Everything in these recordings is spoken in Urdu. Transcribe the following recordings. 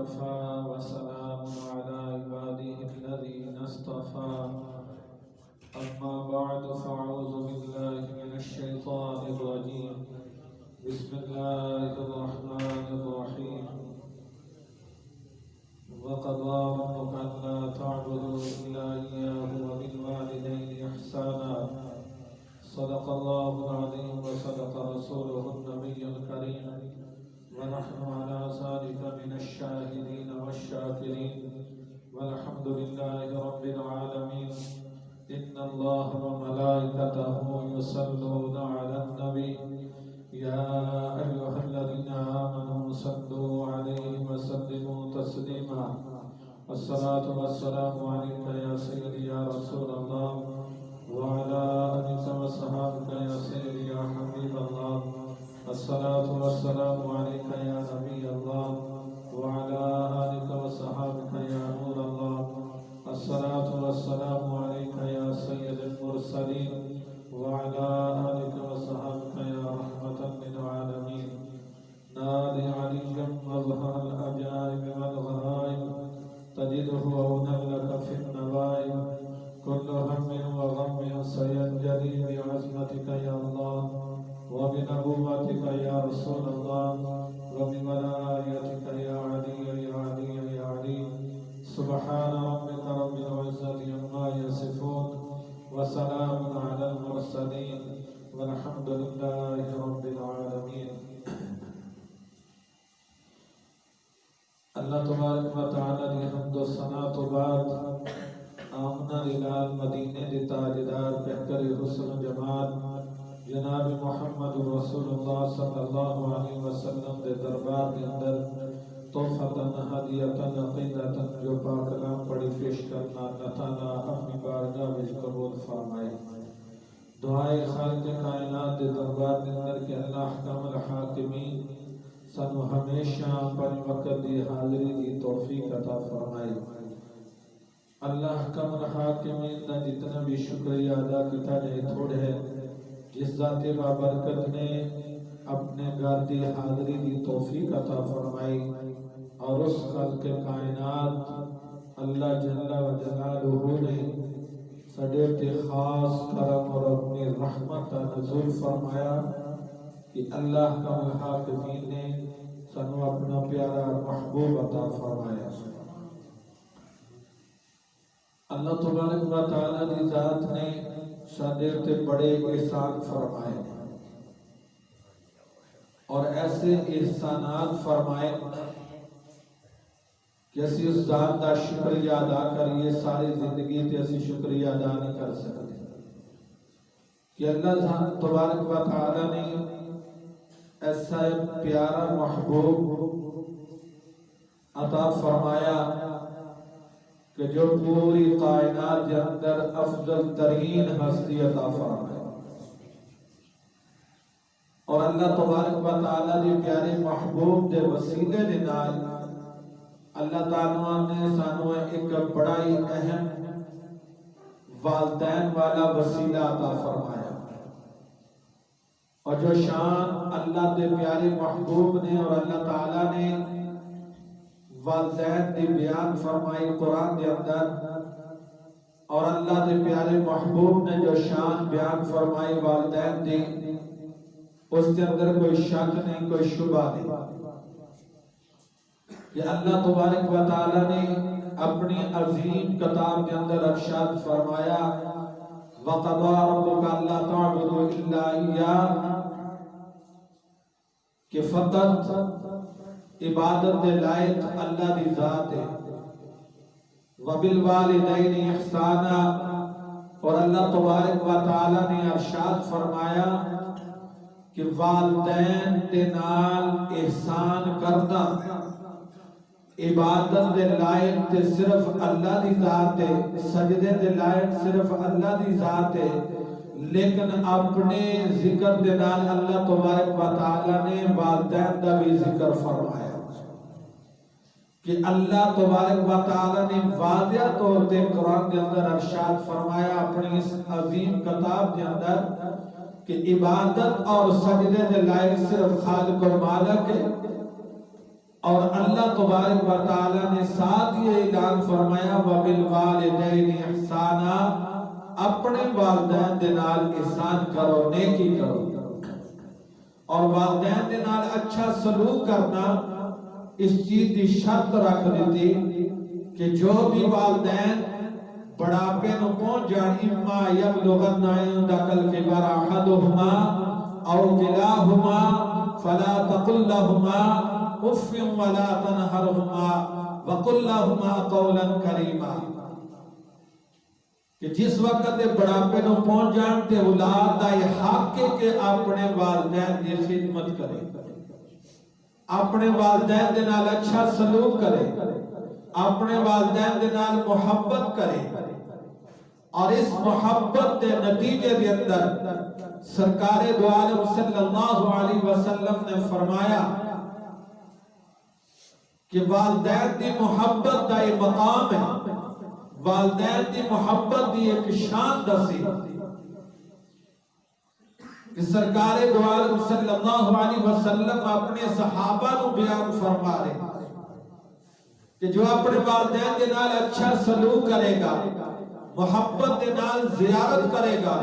وكفى وسلام على عباده الذين اصطفى أما بعد فأعوذ بالله من الشيطان الرجيم بسم الله الرحمن الرحيم وقضى ربك ألا تعبدوا إلا إياه وبالوالدين إحسانا صدق الله العظيم وصدق رسوله النبي الكريم ونحن على ذلك من الشاهدين والشاكرين والحمد لله رب العالمين إن الله وملائكته يصلون على النبي يا أيها الذين آمنوا صلوا عليه وسلموا تسليما الصلاة والسلام عليك يا سيدي يا رسول الله وعلى آلك وصحابك يا سيدي يا حبيب الله الصلاة والسلام عليك يا نبي الله وعلى آلك وصحابك يا نور الله الصلاة والسلام عليك يا سيد المرسلين وعلى آلك وصحابك يا رحمة للعالمين نادي عليا مظهر الأجائب والغرائب تجده عونا لك في النوائب كل هم وغم سينجلي بعزمتك يا الله وبنبوتك يا رسول الله وبولايتك يا علي يا علي يا علي سبحان ربك رب العزة عما يصفون وسلام على المرسلين والحمد لله رب العالمين اللہ تبارک و تعالی دی حمد و ثنا تو بعد آمنا الال مدینے دی تاجدار بہتر حسن و جمال جناب محمد رسول اللہ صلی اللہ علیہ وسلم دے دربار کے اندر توفتاً ہدیتاً عقیدتاً جو پاک کلام پڑھی پیش کرنا اللہ تعالیٰ اپنی بارگاہ میں قبول فرمائے دعائے خالق کائنات دے دربار کے اندر کہ اللہ احکام الحاکمین سنو ہمیشہ پر وقت دی حاضری دی توفیق عطا فرمائے اللہ احکام الحاکمین دا جتنا بھی شکریہ ادا کیتا جائے تھوڑے ہے جس ذات بابرکت نے اپنے گھر دی حاضری دی توفیق عطا فرمائی اور اس خلق کائنات اللہ جل و جلالہ نے سڈے تے خاص کرم اور اپنی رحمت نزول فرمایا کہ اللہ کا الحاکمین نے سنو اپنا پیارا محبوب عطا فرمایا اللہ تبارک و تعالی دی ذات نے سڈے تے بڑے احسان فرمائے اور ایسے احسانات فرمائے کہ اسی اس ذات دا شکریہ ادا کریے ساری زندگی تے اسی شکریہ ادا نہیں کر سکتے کہ اللہ تبارک و تعالی نے ایسا پیارا محبوب عطا فرمایا کہ جو پوری کائنات کے اندر افضل ترین ہستی عطا فرمایا اور اللہ تبارک و تعالی دی پیارے محبوب دے وسیلے دے نال اللہ تعالیٰ نے سانو ایک بڑا ہی اہم والدین والا وسیلہ عطا فرمایا اور جو شان اللہ دے پیارے محبوب نے اور اللہ تعالیٰ نے والدین دی بیان فرمائی قرآن دے اندر اور اللہ دے پیارے محبوب نے جو شان بیان فرمائی والدین دی اس کے اندر کوئی شک نہیں کوئی شبہ نہیں کہ اللہ تبارک و تعالی نے اپنی عظیم کتاب کے اندر ارشاد فرمایا وَقَضَى رَبُّكَ أَلَّا تَعْبُدُوا إِلَّا إِيَّاهُ کہ فقط عبادت دے لائق اللہ دی ذات ہے وَبِالْوَالِدَيْنِ إِحْسَانًا اور اللہ تبارک و تعالی نے ارشاد فرمایا کہ والدین دے نال احسان کرنا عبادت دے لائق تے صرف اللہ دی ذات ہے سجدے دے لائق صرف اللہ دی ذات ہے لیکن اپنے ذکر دے نال اللہ تبارک و تعالی نے والدین دا بھی ذکر فرمایا کہ اللہ تبارک و تعالی نے واضح طور تے قرآن کے اندر ارشاد فرمایا اپنی اس عظیم کتاب کے اندر کہ عبادت اور سجدے دے لائق صرف خالق و مالک ہے اور اللہ تبارک و تعالی نے ساتھ یہ اعلان فرمایا وَبِالْوَالِدَيْنِ احسانا، اپنے والدین دے نال احسان کرو، نیکی کرو، اور والدین دے نال اچھا سلوک کرنا اس چیز کی شرط رکھ دیتی کہ جو بھی والدین بڑھاپے نو پہنچ جان، اما یبلغن عندک الکبر احدہما او کلاہما فلا تقل لہما اف ولا تنہرہما وقل لہما قولا کریما، کہ جس وقت دے بڑھاپے نو پہنچ جان تے اولاد دا یہ حق ہے کہ اپنے والدین دی خدمت کرے، اپنے والدین دے نال اچھا سلوک کرے، اپنے والدین دے نال محبت کرے، اور اس محبت دے نتیجے دے اندر سرکار دو عالم صلی اللہ علیہ وسلم نے فرمایا کہ والدین دی محبت دا ایک مقام ہے، والدین دی محبت دی ایک شان دسی کہ سرکار دو عالم صلی اللہ علیہ وسلم اپنے صحابہ نو بیان فرما رہے کہ جو اپنے والدین دے نال اچھا سلوک کرے گا، محبت دے نال زیارت کرے گا،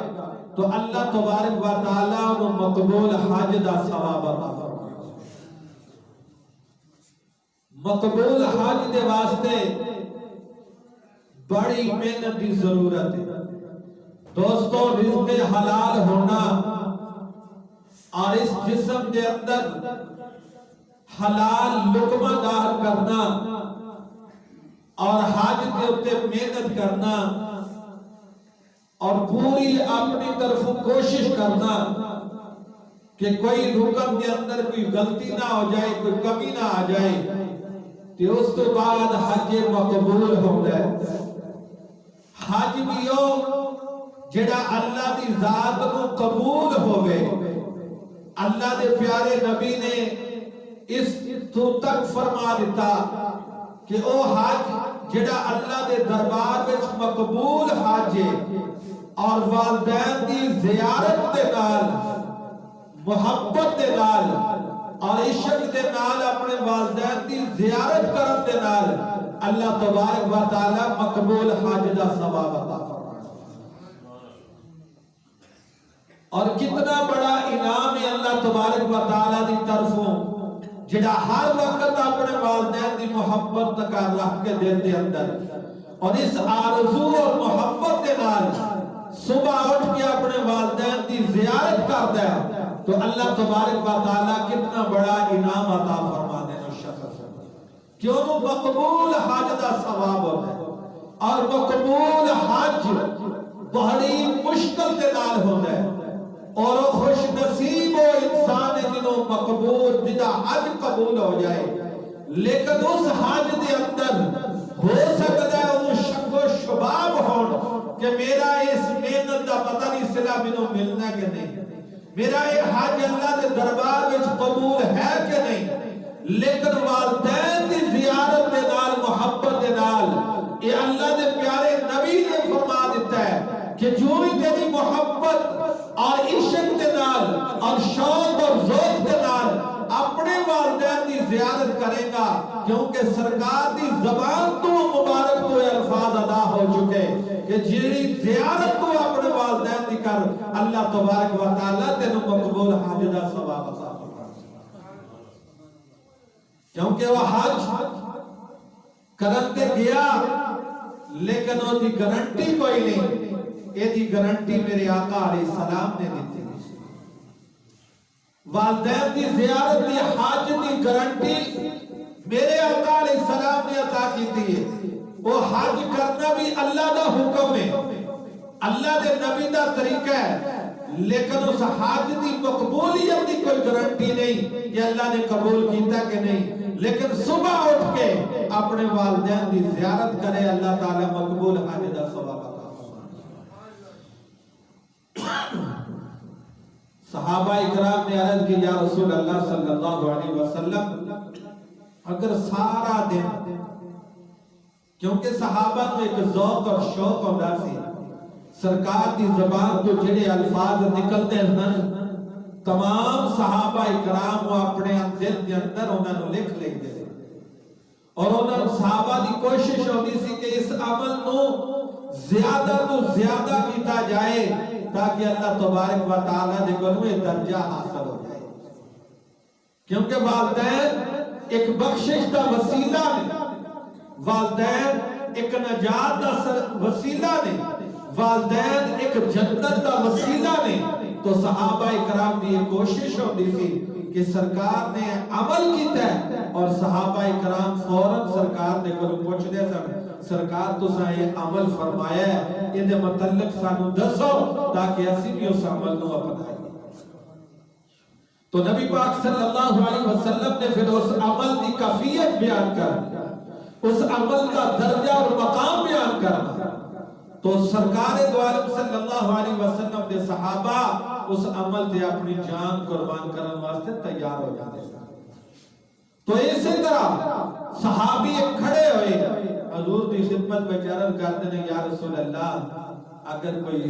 تو اللہ تبارک و تعالیٰ وہ مقبول حج دا ثواب عطا فرمائے گا۔ مقبول حج دے واسطے بڑی محنت دی ضرورت ہے دوستو، رزق حلال ہونا اور اس جسم دے اندر حلال لقمہ داخل کرنا اور حج کے اوپر محنت کرنا اور پوری اپنی طرف کوشش کرنا کہ کوئی رکن کے اندر کوئی غلطی نہ ہو جائے، کوئی کمی نہ آ جائے، تو اس کے بعد حج مقبول ہو جائے۔ حج بھی ہو جڑا اللہ دی ذات کو قبول ہوئے۔ اللہ دے پیارے نبی نے اس تو تک فرما دیتا کہ او حج جڑا اللہ دے دربار وچ مقبول حج ہے، اور والدین دی زیارت دے نال، محبت دے نال اور عشق دے نال اپنے والدین دی زیارت کرن دے نال اللہ تبارک و تعالی مقبول حج دا ثواب عطا فرمائے۔ اور کتنا بڑا انعام ہے اللہ تبارک و تعالی دی طرفوں، جڑا ہر وقت اپنے والدین دی محبت کا رکھ کے دل دے اندر اور اس آرزو اور محبت دے نال صبح اٹھ کے اپنے والدین دی زیارت کرتا ہے، تو اللہ تبارک و تعالی کتنا بڑا انعام عطا فرما دے اس شخص کو، کیوں مقبول حج دا ثواب ہوتا ہے۔ اور مقبول حج بڑی مشکل دے نال ہوتا ہے، اور خوش نصیب وہ انسان ہے جنہوں مقبول جدا حج قبول ہو جائے، لیکن اس حج دے اندر ہو سکتا ہے انہوں شک و شباب ہون کہ میرا اس محنت دا پتہ نہیں صلح منوں ملنا کہ نہیں، میرا یہ حج اللہ دے دربار وچ قبول ہے کہ نہیں، لیکن والدین دی زیارت دے نال، محبت دے نال، یہ اللہ دے پیارے نبی نے فرما دیتا ہے کہ جو ہی تیری محبت اور عشق دے نال اور شوق اور ذوق دے نال اپنے والدین دی زیارت کرے گا، کیونکہ سرکار دی زبان تو مبارک تو الفاظ ادا ہو چکے کہ جیڑی زیارت تو اپنے والدین دی کر، اللہ تبارک و تعالیٰ تینو مقبول حج دا ثواب عطا فرمائے، کیونکہ وہ حج کرن تے گیا لیکن وہ دی گارنٹی کوئی نہیں، یہ دی گارنٹی میرے آقا علیہ السلام نے دیتی، والدین دی زیارت دی حج دی گارنٹی میرے آقا علیہ السلام نے عطا کی تھی۔ وہ حج کرنا بھی اللہ دا حکم ہے، اللہ دے نبی دا طریقہ ہے، لیکن اس حج دی مقبولیت دی کوئی گارنٹی نہیں کہ اللہ نے قبول کیتا کہ نہیں، لیکن صبح اٹھ کے اپنے والدین دی زیارت کرے، اللہ تعالی مقبول حج دا ثواب عطا فرمائے۔ صحابہ اکرام نے عرض کی، یا رسول اللہ صلی اللہ علیہ وسلم اگر سارا دن، کیونکہ صحابہ کو ایک ذوق اور شوق ہوتا سی، سرکار دی زبان تو جڑے الفاظ نکلتے ہیں تمام صحابہ اکرام وہ اپنے دل کے اندر انہوں نے لکھ لے گئے، کوشش ہوتی سی کہ اس عمل نو زیادہ تو زیادہ کیتا جائے تاکہ اللہ تبارک و تعالیٰ دے کولوں درجہ حاصل ہو جائے. کیونکہ والدین ایک بخشش دا وسیلہ نے، والدین ایک نجات دا وسیلہ نے، والدین ایک جنت دا وسیلہ نے. تو صحابہ اکرام کی یہ کوشش ہوتی تھی کہ سرکار نے عمل کیتا ہے اور صحابہ اکرام فوراً سرکار نے کو پوچھ دے سرکار تو یہ عمل فرمایا ہے یہ متعلق سانو دسو تاکہ اسی بھی اس عمل نو اپنائیں. تو نبی پاک صلی اللہ علیہ وسلم نے پھر اس عمل کی کیفیت بیان کر، اس عمل کا درجہ اور مقام بیان کرنا. تو سرکار دو عالم صلی اللہ علیہ وسلم دے صحابہ اس عمل دے اپنی جان قربان کرنے واسطے تیار ہو جاتے ہیں. تو اسی طرح صحابی کھڑے ہوئے حضور کی خدمت میں عرض کرتے ہیں یا رسول اللہ اگر کوئی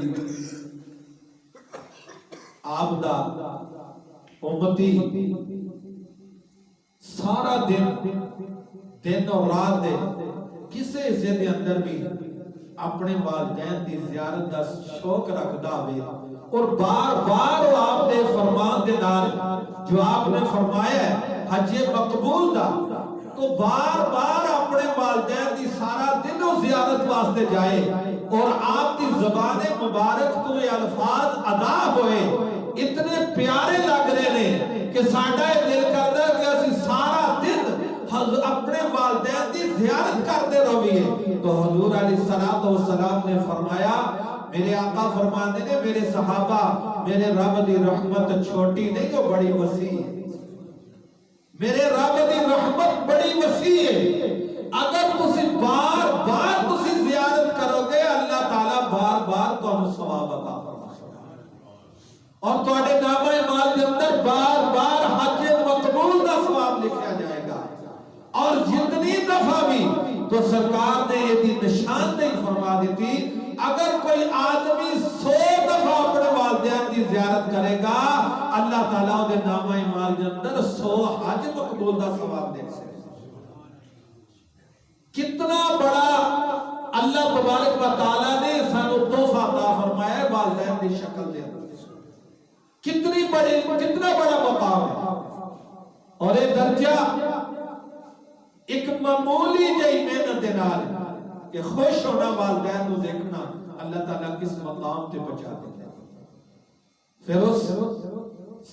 آپ دا امتی سارا دن اور رات دے کسے حصے دے اندر بھی اپنے والدین دی زیارت دا شوق رکھدا ہوئے اور بار بار وہ آپ دے فرمان دے نال جو آپ نے فرمایا ہے حج مقبول دا تو بار بار اپنے والدین دی سارا دن و زیارت واسطے جائے اور آپ دی زبان مبارک تو یہ الفاظ ادا ہوئے اتنے پیارے لگ رہے نے کہ ساڈا یہ دل کردا ہے کہ اسی سارا دن اپنے والدین دی زیارت کرتے رہیے. تو حضور علیہ السلام نے فرمایا میرے آقا فرماتے نے میرے صحابہ میرے رب دی رحمت چھوٹی نہیں وہ بڑی وسیع ہے. میرے رب دی رحمت بڑی وسیع ہے. اگر تسی بار بار تسی زیارت کرو گے اللہ تعالیٰ بار بار تمہیں ثواب عطا فرمائے گا اور تواڈے نامہ اعمال کے اندر بار بار حج مقبول دا ثواب لکھا جائے گا. اور جتنی دفعہ بھی تو سرکار نے یہ نشاندہی فرما دی تھی اگر کوئی آدمی 100 دفعہ اپنے والدین کی زیارت کرے گا اللہ تعالیٰ دے نامہ اعمال کے اندر 100 حج مقبول دا ثواب دے سکے. کتنا بڑا اللہ تبارک و تعالیٰ نے سانو تحفہ عطا فرمایا ہے والدین کی شکل دے کتنا بڑا مقام ہے. اور یہ درجہ ایک معمولی جئی محنت دے نال کہ خوش ہونا والدین کو دیکھنا اللہ تعالیٰ کس مقام تے پہنچا دیتا. پھر اس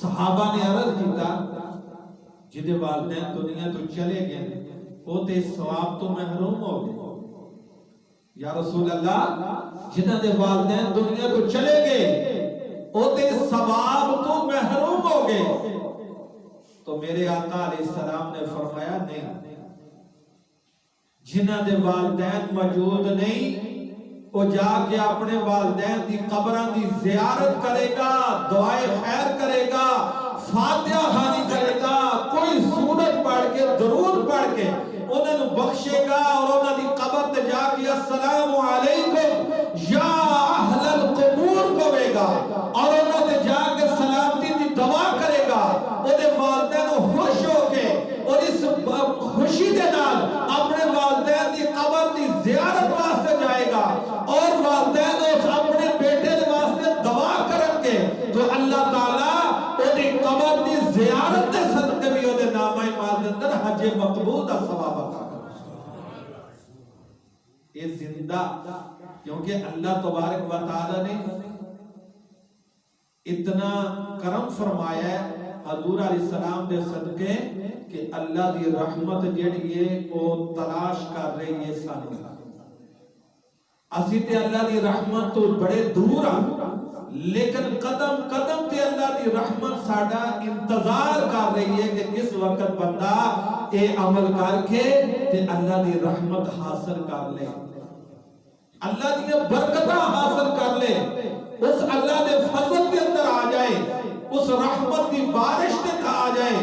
صحابہ نے عرض کیتا جدے والدین دنیا تو چلے گئے وہ تے ثواب تو محروم ہو گئے. یا رسول اللہ جنہاں دے والدین دنیا تو چلے گئے وہ تے ثواب تو محروم ہو گئے. تو میرے آقا علیہ السلام نے فرمایا نہیں جنہاں دے والدین موجود نہیں وہ جا کے اپنے والدین دی قبران دی زیارت کرے گا دعائے خیر کرے گا فاتحہ خوانی کرے گا کوئی سورت پڑھ کے درود پڑھ کے انہوں نے بخشے گا اور انہوں دی قبر تے جا کے السلام علیکم یا اہل القبور کہے گا اور انہوں نے جا کے سلامتی دی دعا کرے گا. انہیں والدین خوش ہو کے اور اس خوشی دے نال اپنے والدین دی قبر دی زیارت واسطے جائے گا اور والدین اس اپنے بیٹے دے واسطے دعا کرن گے تو اللہ تعالیٰ انہیں قبر دی زیارت دے صدقے بھی انہیں نامہ اعمال دے اندر حج مقبول دا ثواب عطا کرے. یہ زندہ کیونکہ اللہ تبارک و تعالیٰ نے اتنا کرم فرمایا ہے حضور علیہ السلام دے صدقے کہ اللہ دی رحمت جڑی ہے وہ تلاش کر رہی ہے سانو. اسی تے اللہ دی رحمت تو بڑے دور ہاں لیکن قدم قدم تے اللہ دی رحمت ساڈا انتظار کر رہی ہے کہ کس وقت بندہ اے عمل کر کے تے اللہ دی رحمت حاصل کر لے اللہ دی برکتاں حاصل کر لے اس اللہ دے فضل کے اندر آ جائے اس رحمت دی بارش تے آ جائے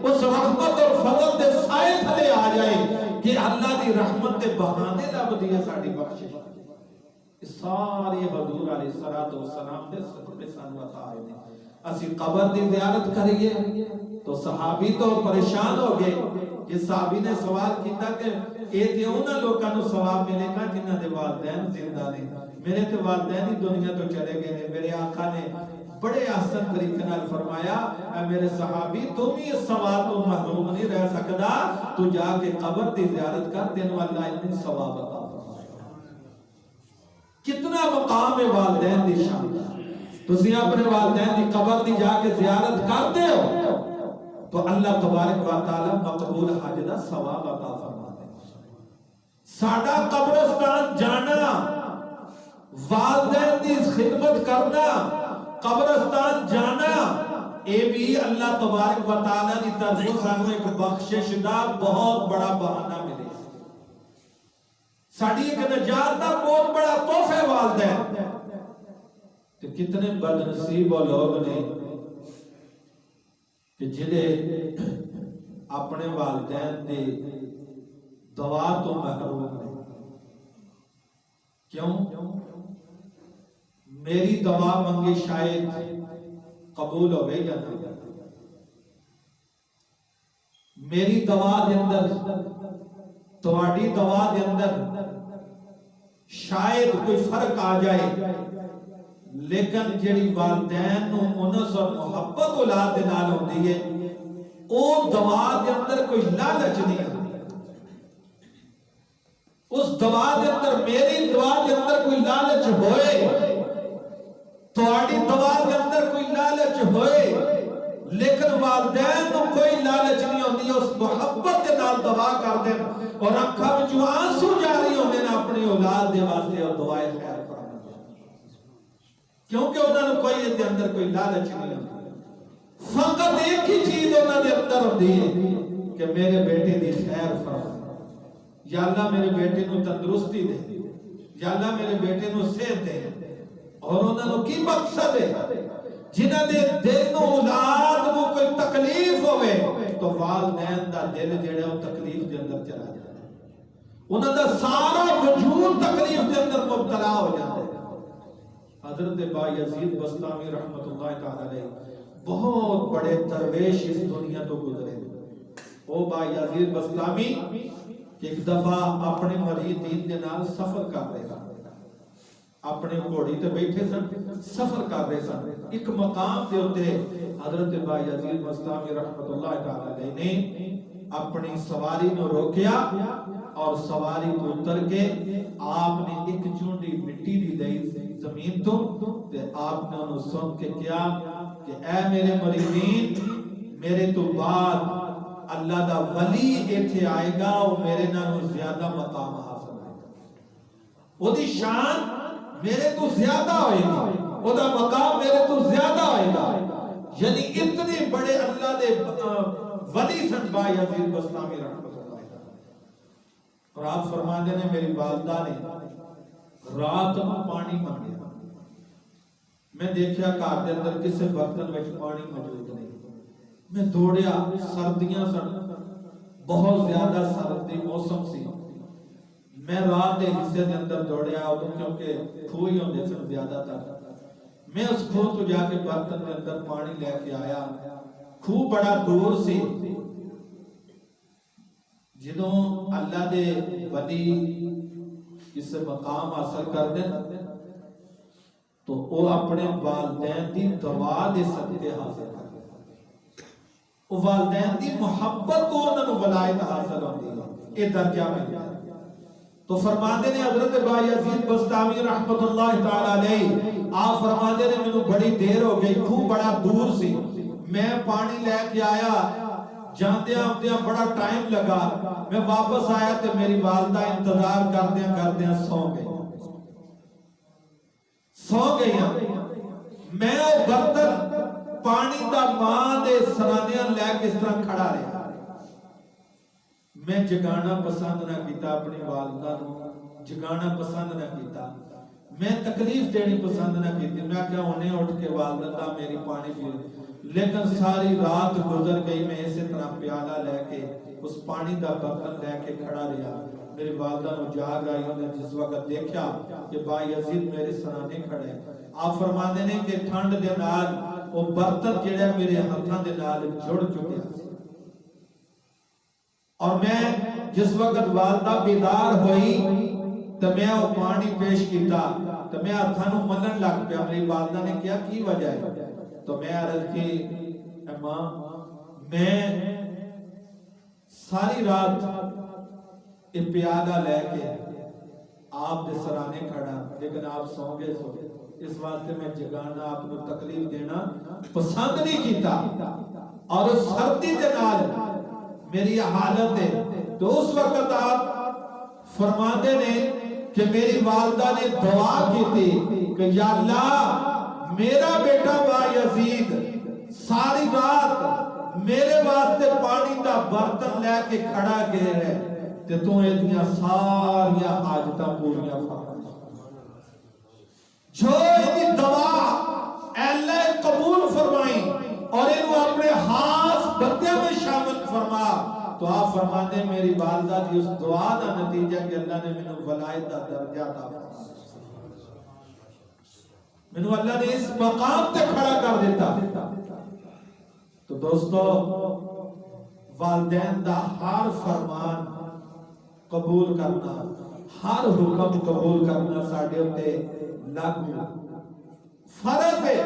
اس رحمت اور فضل دے سائے تھلے آ جائے کہ اللہ دی رحمت دے بہانے لب دی ساڈی بخشش سارے حضور علیہ السلام دے صدقے سانو عطا ہوئے. اسی قبر دی زیارت کریے؟ تو صحابی تو پریشان ہو گئے کہ صحابی نے سوال کیتا کہ اے تے انہاں لوکاں نوں ثواب ملے گا جنہاں دے والدین زندہ نے، میرے تے والدین ہی دنیا تو چلے گئے نے۔ میرے آقا نے بڑے احسن طریقے نال فرمایا اے میرے صحابی تم ہی اس ثواب تو محروم نہیں رہ سکدا، تو جا کے قبر دی زیارت کر، تینوں اللہ اتنے ثواب عطا فرمائے گا۔ کتنا مقام ہے والدین دی شان دا۔ تسی اپنے والدین دی قبر دی جا کے زیارت کرتے ہو تو اللہ تبارک و تعالی مقبول حج دا ثواب عطا فرماتے ہیں۔ ساڈا قبرستان جانا، والدین دی خدمت کرنا، قبرستان جانا، اے بھی اللہ تبارک و تعالی دی طرف سانو ایک بخشش دا بہت بڑا بہانہ ملے، ساڈی ایک نجات دا بہت بڑا تحفہ والدین۔ تو کتنے بد نصیب وہ لوگ نے کہ جنہیں اپنے والدین دے دعا تو محروم ہیں۔ کیوں؟ میری دعا منگی شاید قبول ہو گئی یا نہیں، میری دعا دے اندر، تواڈی دعا دے اندر شاید کوئی فرق آ جائے، لیکن جڑی والدین نو انس اور محبت اولاد دے نال ہوندی ہے، او دعا دے اندر کوئی لالچ نہیں ہوندی، اس دعا دے اندر، میری دعا دے اندر کوئی لالچ ہوئے، تواڈی دعا دے اندر کوئی لالچ ہوئے، لیکن والدین نو کوئی لالچ نہیں ہوندی، اس محبت دے نال دعا کر دین اور اکھاں وچوں آنسو جاری ہوندے نے اپنی اولاد دے واسطے اور دعائے خیر کیونکہ انہوں نے کوئی دے اندر کوئی لالچ نہیں ہوتی، فقط ایک ہی چیز انہوں نے اندر ہوتی ہے کہ میرے بیٹے دی خیر فرما، یا اللہ میرے بیٹے نو تندرستی دے، یا اللہ میرے بیٹے نو صحت دے۔ اور انہوں نے کی مقصد ہے؟ جنہاں دے دل نو اولاد نو کوئی تکلیف ہوئے تو والدین دا دل جڑا وہ تکلیف دے اندر چلا جائے، انہوں دا سارا وجود تکلیف دے اندر مبتلا ہو جاتا ہے۔ حضرت بایزید بسطامی رحمت اللہ تعالی علیہ بہت بڑے درویش اس دنیا تو گزرے۔ وہ بایزید بسطامی ایک دفعہ اپنے مریدین کے نال سفر کر رہے سن، اپنے گھوڑی تے بیٹھے سن، سفر کر رہے سن۔ ایک مقام دے اوتے حضرت بایزید بسطامی رحمت اللہ تعالی علیہ نے اپنی سواری نو روکیا اور سواری کو اتر کے آپ نے ایک چونڈی مٹی دی لئی زمین تو تے آپ نے انہوں سن کے کیا کہ اے میرے مریدین، میرے تو بعد اللہ دا ولی ایتھے آئے گا اور میرے نالوں زیادہ مقام حاصل آئے گا، وہ دی شان میرے تو زیادہ ہوئے گا، وہ دا مقام میرے تو زیادہ ہوئے گا۔ یعنی اتنے بڑے اللہ دے ولی سن بایزید بسطامی رحمت اللہ تعالی۔ اور آپ فرماتے ہیں میری والدہ نے رات میں پانی مانگیا، میں دیکھیا گھر دے اندر کسے برتن وچ پانی موجود نہیں، میں دوڑیا، سردیاں سن، بہت زیادہ سردی موسم سی، میں رات دے حصے دے اندر دوڑیا کیونکہ کھوئی ہوندے سن زیادہ تر، میں اس کھو تو جا کے برتن دے اندر پانی لے کے آیا، کھو بڑا دور سی۔ جدوں اللہ دے ولی کسے مقام حاصل کر دیں تو وہ اپنے والدین دی دعا دے صدقے حاصل کر دیں، وہ والدین دی محبت کو انہوں نے ولایت حاصل ہوندی ہے، یہ درجہ میں۔ تو فرماتے نے حضرت بایزید بسطامی رحمت اللہ تعالی علیہ، آپ فرماتے نے میں بڑی دیر ہو گئی، کھو بڑا دور سی، میں پانی لے کے آیا، جاندیاں آمدیاں بڑا ٹائم لگا، میں واپس آیا تو میری والدہ انتظار کردیاں سو گئی، میں او برتن پانی دا ماں دے سرانیاں لے کے اس طرح کھڑا رہا، میں جگانا پسند نہ کیتا، اپنی والدہ نو جگانا پسند نہ کیتا، میں تکلیف دینی پسند نہ کیتی، میں کیا انہیں اٹھ کے والدہ میری پانی پی، لیکن ساری رات گزر گئی، میں اسی طرح پیالہ لے کے اس پانی دا برتن لے کے کھڑا رہا، میری والدہ نو جاگ آئی، انہیں جس وقت دیکھا کہ بایزید میرے سرانے کھڑے، آپ فرماتے ہیں کہ ٹھنڈ دے نال وہ برتن جڑا میرے ہاتھوں دے نال جڑ چکیا سی، اور میں جس وقت والدہ بیدار ہوئی تو میں وہ پانی پیش کیتا تو میں ہاتھوں نوں ملن لگ پیا۔ میری والدہ نے کیا کی وجہ ہے؟ تو میں عرض کی اے ماں میں ساری رات یہ پیالہ لے کے آپ دے سرانے کھڑا، لیکن آپ سو گئے سو، اس واسطے میں جگانا آپ کو تکلیف دینا پسند نہیں کیتا، اور اس سردی دے نال میری حالت ہے۔ تو اس وقت آپ فرماندے نے کہ میری والدہ نے دعا کی تھی کہ یا اللہ میرا بیٹا با یزید ساری رات میرے واسطے پانی دا برتن لے کے کھڑا گئے ہے، تے تو ایدیاں ساریاں حاجتاں پوریاں فرما، جو ایدی دعا اے اللہ قبول فرمائی اور انہوں اپنے خاص بندے میں شامل فرما۔ تو آپ فرمانے میری والدہ کی اس دعا دا نتیجہ کہ اللہ نے منو ولایت دا درجہ عطا فرمایا، منو اللہ نے اس مقام تے کھڑا کر دیتا۔ تو دوستو والدین دا ہر فرمان قبول کرنا، ہر حکم قبول کرنا ساڈے اوتے لاگو فرض ہے۔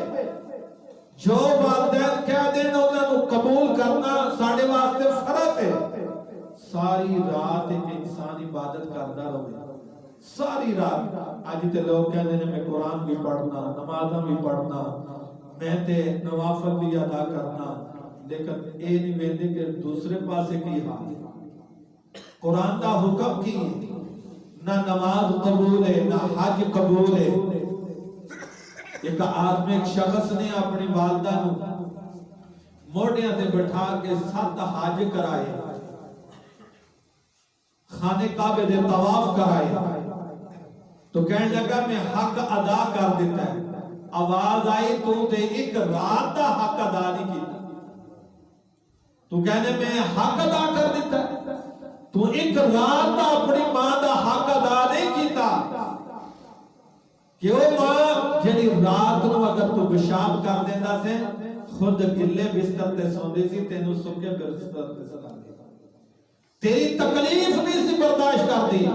جو والدین کہہ دین انہاں نوں قبول کرنا ساڈے واسطے فرض ہے۔ ساری رات ایک انسان عبادت کردا رہے، ساری رات۔ اج تے لوگ کہندے نے میں قرآن بھی پڑھنا، نمازاں بھی پڑھنا، میں تے نوافل بھی ادا کرنا، لیکن اے نہیں ویندے کہ دوسرے پاسے کی حال ہے۔ قرآن دا حکم کی نہ نماز قبول ہے نہ حج قبول ہے۔ ایک آدمی ایک شخص نے اپنی والدہ نوں موڑیاں تے بٹھا کے 7 حج کرائے، خانے کعبے دے طواف کرائے، تو کہنے لگا میں حق ادا کر دیتا ہے۔ آواز آئی تو تے ایک رات دا حق ادا نہیں کیتا، تو کہنے میں حق ادا کر دیتا ہے، تو ایک رات دا اپنی ماں دا حق ادا نہیں کیتا کہ وہ ماں جنی رات نو اگر تو پیشاب کر دیتا سے خود گلے بستر تے سوندی سی، تینوں سکے بستر تے سلا دی، تیری تکلیف نہیں سی برداشت کر دی۔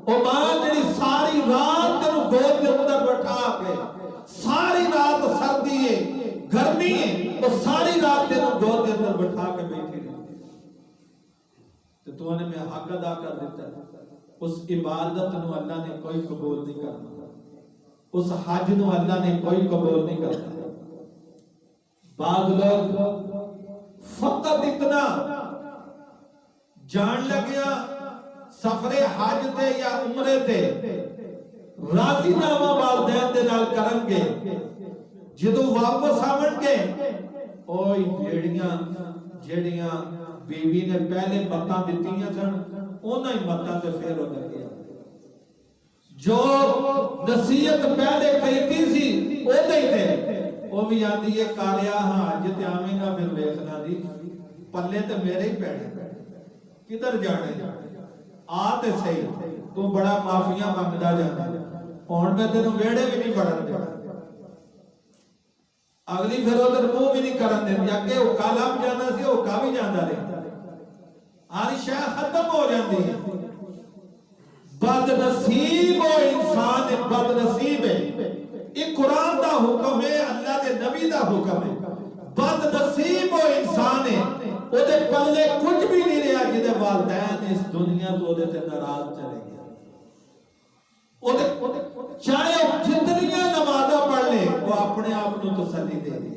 وہ ماں جنی ساری رات تینوں گود دے اندر بٹھا کے، ساری رات سردی ہے گرمی ہے، وہ ساری رات تینوں گود دے اندر بٹھا کے بیٹھی رہی، تو نے میں حق ادا کر دیتا ہے۔ اس عبادت نو اللہ نے کوئی قبول نہیں کرنا، اس حج نو اللہ نے کوئی قبول نہیں کرنا۔ بعض لوگ فقط اتنا جان لگیا سفر حج تے یا عمرے تے راضی نامہ والدین دے نال کرن گے، جدو واپس آون گے اوئی بھیڑیاں جڑیاں بیوی نے پہلے متاں دتیاں سن انہاں ہی متاں تے پھر ہو لگیا، جو نصیحت پہلے کہتی سی او دے تے وہ بھی آندی ہے کاریا ہاں جتے آویں گا پھر ویکھنا دی پلے تے میرے ہی پینے کدھر جانے آ تے صحیح، تو بڑا معافیاں منگدا جانا، ہن میں تینوں ویڑے بھی نہیں بڑھن دے، اگلی پھر ادھر منہ بھی نہیں کرن دے، اگے وہ کالا بھی جانا سی وہ کا بھی جانا رہے، ہر شے ختم ہو جاندی ہے۔ بد نصیب وہ انسان بد نصیب ہے، یہ قرآن دا حکم ہے، اللہ دے نبی دا حکم ہے۔ بد نصیب وہ انسان ہے، وہ دے پلے کچھ بھی نہیں رہا جدے والدین اس دنیا تو دے تے ناراض چلے گیا، چاہے جتنیاں نمازاں پڑھ لے وہ اپنے آپ کو تسلی دے دے،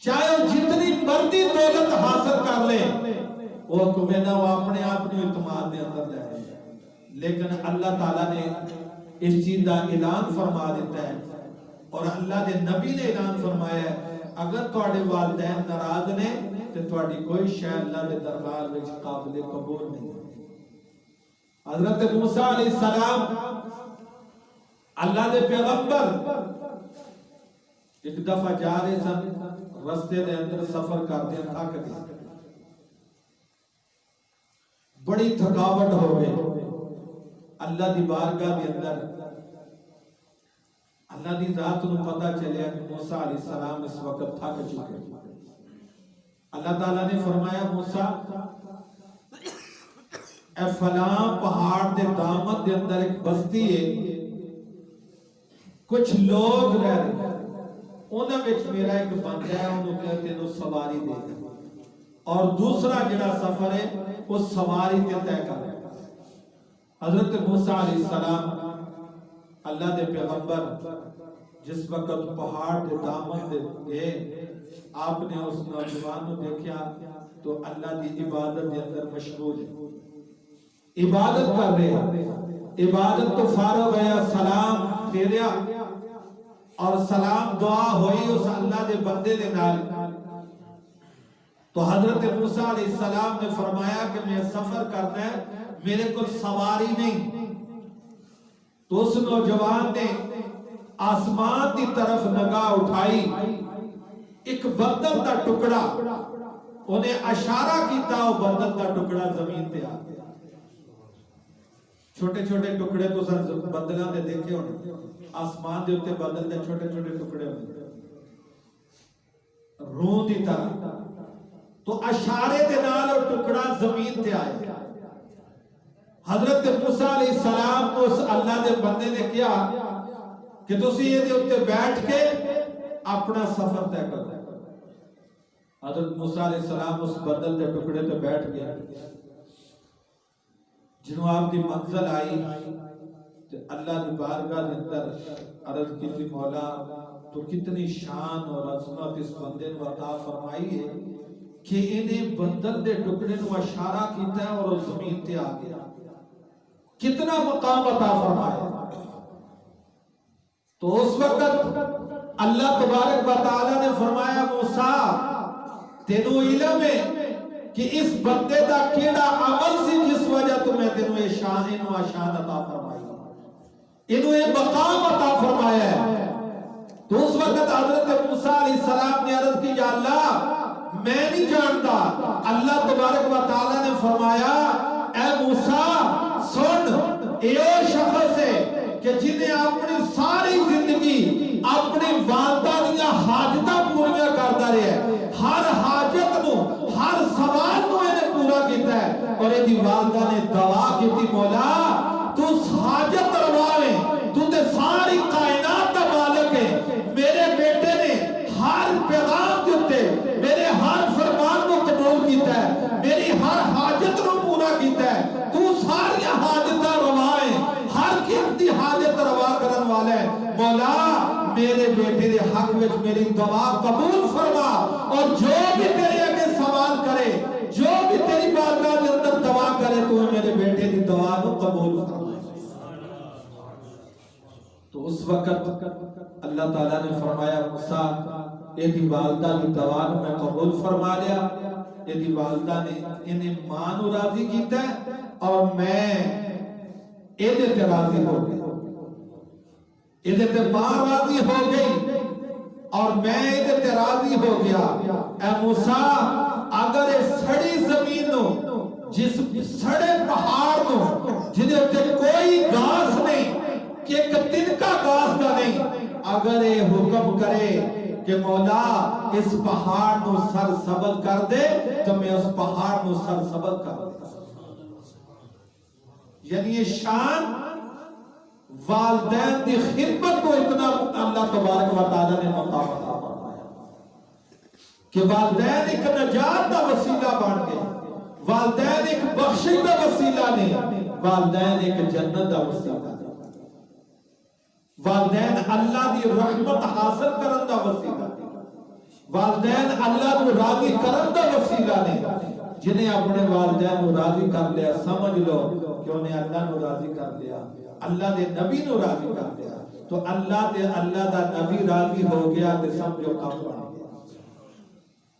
چاہے جتنی مرضی دولت حاصل کر لے وہ کمینا وہ اپنے آپ کو اعتماد دے اندر لے لے، لیکن اللہ تعالیٰ نے اس چیز کا اعلان فرما دیتا ہے، اور اللہ دے نبی نے اعلان فرمایا ہے اگر تواڈے والدین ناراض نے تے تواڈی کوئی شے اللہ دے دربار وچ قابل قبول نہیں۔ حضرت موسیٰ علیہ السلام اللہ دے پیغمبر ایک دفعہ جا رہے سن، رستے دے اندر سفر کرتے تھک گئے، بڑی تھکاوٹ ہو گئی، اللہ دی بارگاہ دے اندر اللہ دی ذات نو پتہ چلیا کہ موسیٰ علیہ السلام اس وقت تھک چکے. اللہ تعالیٰ نے فرمایا موسیٰ اے فلاں پہاڑ دے دامن دے اندر ایک بستی ہے, کچھ لوگ رہ رہے, انہاں وچ میرا ایک بندہ ہے, انہوں کہتے ہیں سواری دے گا, اور دوسرا جڑا سفر ہے وہ سواری تے طے کر. حضرت موسیٰ علیہ السلام اللہ دے پیغمبر جس وقت پہاڑ دے دامن دے گئے, آپ نے اس نوجوان کو دیکھا تو اللہ دی عبادت دے اندر مشغول ہے, عبادت کر رہے ہیں. عبادت تو فارغ ہے, سلام پھیریا اور سلام دعا ہوئی اس اللہ دے بندے دے نال. تو حضرت موسیٰ علیہ السلام نے فرمایا کہ میں سفر کرنا ہے, میرے کو سواری نہیں. تو اس نوجوان نے آسمان کی طرف نگاہ اٹھائی, ایک بدل کا ٹکڑا, انہیں اشارہ کیتا, وہ بدل کا ٹکڑا زمین پہ آ گیا. چھوٹے چھوٹے ٹکڑے تو سر بدلاں دے دیکھے ہونے, آسمان دے اوتے بدل دے چھوٹے چھوٹے ٹکڑے ہونے روح دی طرح. تو اشارے دے نال وہ ٹکڑا زمین تے آیا. حضرت موسیٰ علیہ السلام کو اس اللہ دے بندے نے کیا کہ تسی یہ دے اوتے بیٹھ کے اپنا سفر طے کرو. حضرت موسیٰ علیہ السلام اس بدل دے ٹکڑے تے بیٹھ گیا. جنہوں آپ کی منزل آئی تو اللہ دی بارگاہ دے اندر عرض کی تھی مولا تو کتنی شان اور عظمت اس بندے نے عطا فرمائی ہے کہ انہیں بدل دے ٹکڑے نو اشارہ کیتا ہے اور زمین تے آ گیا. کتنا مقام عطا فرمایا. تو اس وقت اللہ تبارک و تعالی نے فرمایا موسیٰ تینوں علم ہے کہ اس بندے دا کیڑا عمل سی جس وجہ تو میں تینوں یہ شان عطا فرمائی, انہوں یہ مقام عطا فرمایا ہے. تو اس وقت حضرت موسیٰ علیہ السلام نے عرض کی یا اللہ میں نہیں جانتا. اللہ تبارک و تعالی نے فرمایا اے موسیٰ سن, یہ شخص ہے کہ جنہیں اپنی ساری زندگی اپنی والدہ دیا حاجتہ پوریا کرتا رہے ہے, ہر حاجت نو ہر سوال نو انہیں پورا کیتا ہے. اور یہ دی والدہ نے دعا کی تھی مولا تو حاجت روائے, تو تے ساری کائنات کا مالک ہے, میرے بیٹے نے ہر پیغام دیتے میرے ہر فرمان کو قبول کیتا ہے, میری ہر حاجت نو پورا کیتا ہے. تو ساری حاجتہ روائے, ہر کسی حاجت روا کرن والے مولا میرے بیٹے دے حق وچ میری دعا قبول فرما, اور جو بھی تیرے اگے سوال کرے, جو بھی تیری بارگاہ دے اندر دعا کرے, تو میرے بیٹے دی دعا کو قبول فرما. تو اس وقت اللہ تعالیٰ نے فرمایا موسیٰ یہ دی والدہ دی دعا میں قبول فرما لیا. یہ دی والدہ نے انہیں ماں نو راضی کیتا ہے اور میں ایدے تے راضی ہو گئی, ایدے تے ماں راضی ہو گئی اور میں ایدے تے راضی ہو گیا. اے موسیٰ اگر یہ سڑی زمین نو, جس سڑے پہاڑ نو جنہیں تے کوئی گاس نہیں کہ ایک تنکا گاس کا نہیں, اگر یہ حکم کرے کہ مولا اس پہاڑ نو سر سبز کر دے تو میں اس پہاڑ نو سر سبز کر دے. یعنی یہ شان والدین دی خدمت کو اتنا اللہ تبارک و تعالی نے مقام عطا فرمایا کہ والدین ایک نجات کا وسیلہ بن گئے, والدین ایک بخشش کا وسیلہ نہیں, والدین ایک جنت کا وسیلہ نہیں, والدین اللہ دی رحمت حاصل کرن دا وسیلہ نہیں, والدین اللہ کو راضی کرن دا وسیلہ نہیں. جنہیں اپنے والدین کو راضی کر لیا سمجھ لو کہ انہیں اللہ کو راضی کر لیا, اللہ دے نبی کو راضی کر لیا. تو اللہ دا نبی راضی ہو گیا تو سمجھو کام بن گیا.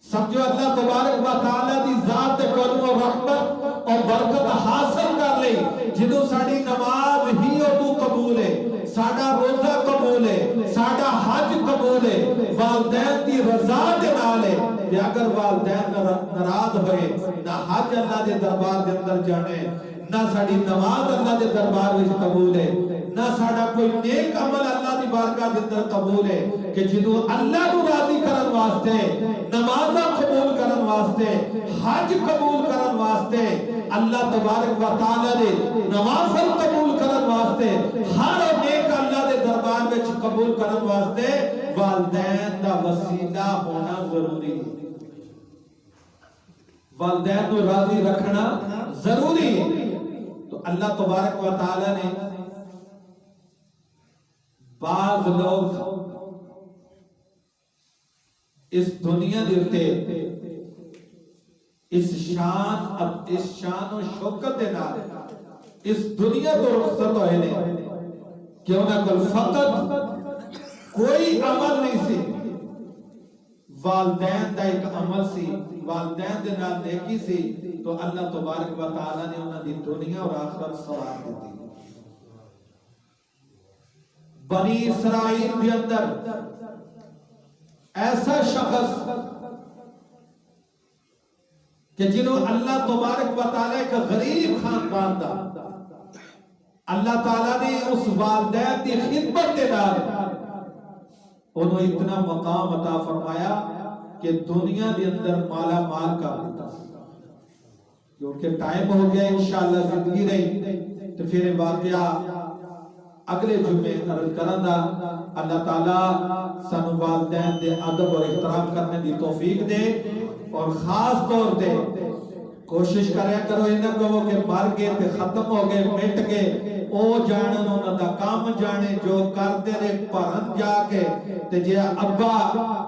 سمجھو اللہ تبارک و تعالی دی ذات کرم و رحمت اور برکت حاصل کر لئی. جدوں ساڑی نماز ہی تو قبول ہے, ساڑا روزہ قبول ہے, ساڑا حج قبول ہے, والدین دی رضا دے نال ہے. اگر والدین ناراض ہوئے نہ حج اللہ دے دربار دے اندر جانے, نہ ساڑی نماز اللہ دے دربار وچ قبول ہے, نہ ساڈا کوئی نیک عمل اللہ دی بارگاہ دے اندر قبول ہے کہ جنوں اللہ نو راضی کرن واسطے نمازاں قبول کرن واسطے حج قبول کرن واسطے اللہ تبارک و تعالی دے نوافل قبول کرن واسطے ہر نیک اللہ دے دربار وچ قبول کرن واسطے والدین دا وسیلہ ہونا ضروری ہے. والدین کو راضی رکھنا ضروری ہے. تو اللہ تبارک و تعالی نے بعض لوگ اس دنیا دیتے اس شان و شوکت دے نال اس دنیا تو رخصت ہوئے نے کہ انہاں کول فقط کوئی عمل نہیں سی. والدین دا ایک عمل سی, والدین دے نال نیکی سی, تو اللہ تبارک و تعالی نے انہاں دی دنیا اور آخرت سوار دیتی. بنی اسرائیل دے اندر ایسا شخص کہ جنہوں اللہ تبارک و تعالی کا غریب خاندان دا اللہ تعالی نے اس والدین دی خدمت دے نال انہوں اتنا مقام عطا فرمایا کہ دنیا دے اندر مالا مال کر دیتا. کیونکہ ٹائم ہو گیا انشاءاللہ زندگی رہی تو پھر واقعہ اگلے جمعے عرض کرن دا. اللہ تعالیٰ سانو والدین دے ادب اور احترام کرنے دی توفیق دے اور خاص طور دے کوشش کریا کرو انہاں کو کہ مر گئے تے ختم ہو گئے مٹ گئے او جانن انہاں دا کام جانے جو کردے رے پرن جا کے تے جے ابا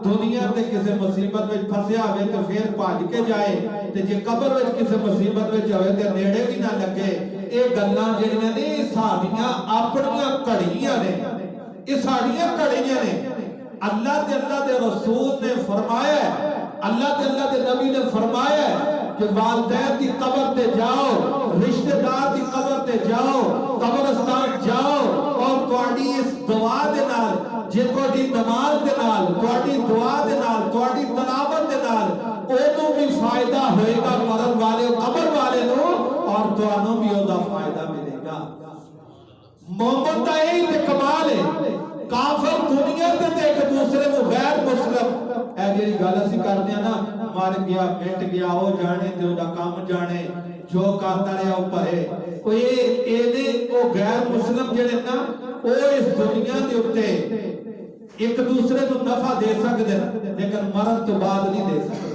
دنیا تے کسے مصیبت وچ پھسیا ہوئے تے پھر بھج کے جائے تے جے قبر وچ کسے مصیبت وچ ہوئے تے نیڑے بھی نہ لگے. اے گلاں جڑیاں نے ساڈیاں اپنیاں کڑیاں نے, اے ساڈیاں کڑیاں نے. اللہ دے رسول نے فرمایا ہے, اللہ دے نبی نے فرمایا ہے کہ والدین دی قبر تے جاؤ, رشتہ دار دی قبر تے جاؤ, قبرستان جاؤ اور تواڈی اس دعا دے نال جے تواڈی نماز دے نال تواڈی دعا دے نال تواڈی تلاوت دے نال اونوں بھی فائدہ ہوئے گا مرن والے قبر والے نو اور تانوں بھی او دا فائدہ ملے گا. مومن دا یہی تے کمال ہے. کافر دنیا تے ایک دوسرے کو غیر مسلم اے جڑی گل اسی کردے ہاں نا مر گیا مٹ گیا او جانے تے او دا کام جانے جو کردا رہیا او پرے او اے او غیر مسلم جڑے نا او اس دنیا دے اوتے ایک دوسرے کو نفع دے سکدے لیکن مرن تو بعد نہیں دے سکدے.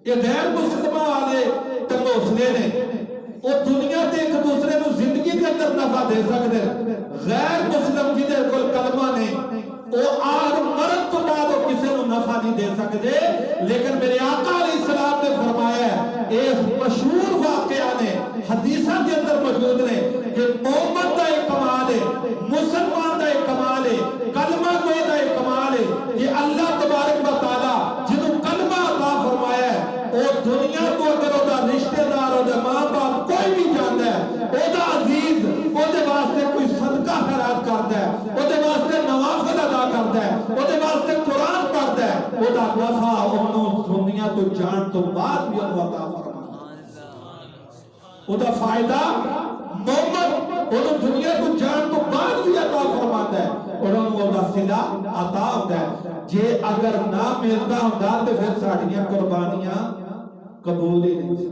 یہ غیر مسلماں والے تموسلے نے او دنیا تے ایک دوسرے کو زندگی دے اندر نفع دے سکدے. غیر مسلم جدے کول کلمہ نہیں او آر مرن تو بعد او کسے کو نفع نہیں دے سکدے. لیکن میرے آقا علیہ السلام نے فرمایا ہے ایک مشہور واقعہ نے حدیثاں کے اندر موجود نے کہ مومن دا ایک کمال ہے, مسلمان دا ایک کمال ہے, کلمہ گو دا ایک کمال ہے کہ اللہ تبارک و تعالی جنہوں کلمہ عطا فرمایا ہے او دنیا کو اگر او دا رشتہ دار او دا ماں باپ کوئی بھی جاندا ہے او دا عزیز او دے واسطے کوئی صدقہ خیرات کردا ہے, او دے واسطے نوافل ادا کردا ہے, او دے واسطے قرآن پڑھدا ہے, او دا نفع اونوں دنیا تو جان تو بعد بھی اللہ عطا فرماتا ہے. او دا فائدہ مومن اونوں دنیا کو جان تو بعد بھی عطا فرماتا ہے اور اونوں دا صلہ عطا ہوتا ہے. جے اگر نہ ملتا ہوندا تے پھر ساڈیاں قربانیاں قبول ہی نہیں سی,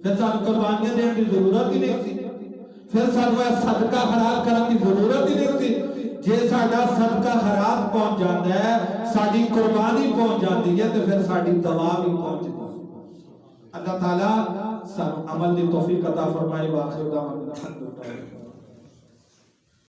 پھر سانوں قربانیاں دین دی ضرورت ہی نہیں سی, پھر سانوں صدقہ خیرات کرن دی ضرورت ہی نہیں سی. جے ساڈا صدقہ خیرات پہنچ جاندا ہے ساڈی قربانی پہنچ جاندی ہے تے پھر ساڈی دعا بھی پہنچ جاندی ہے. اللہ تعالی سب عمل دی توفیق عطا فرمائے. واخر دعوانا الحمدللہ.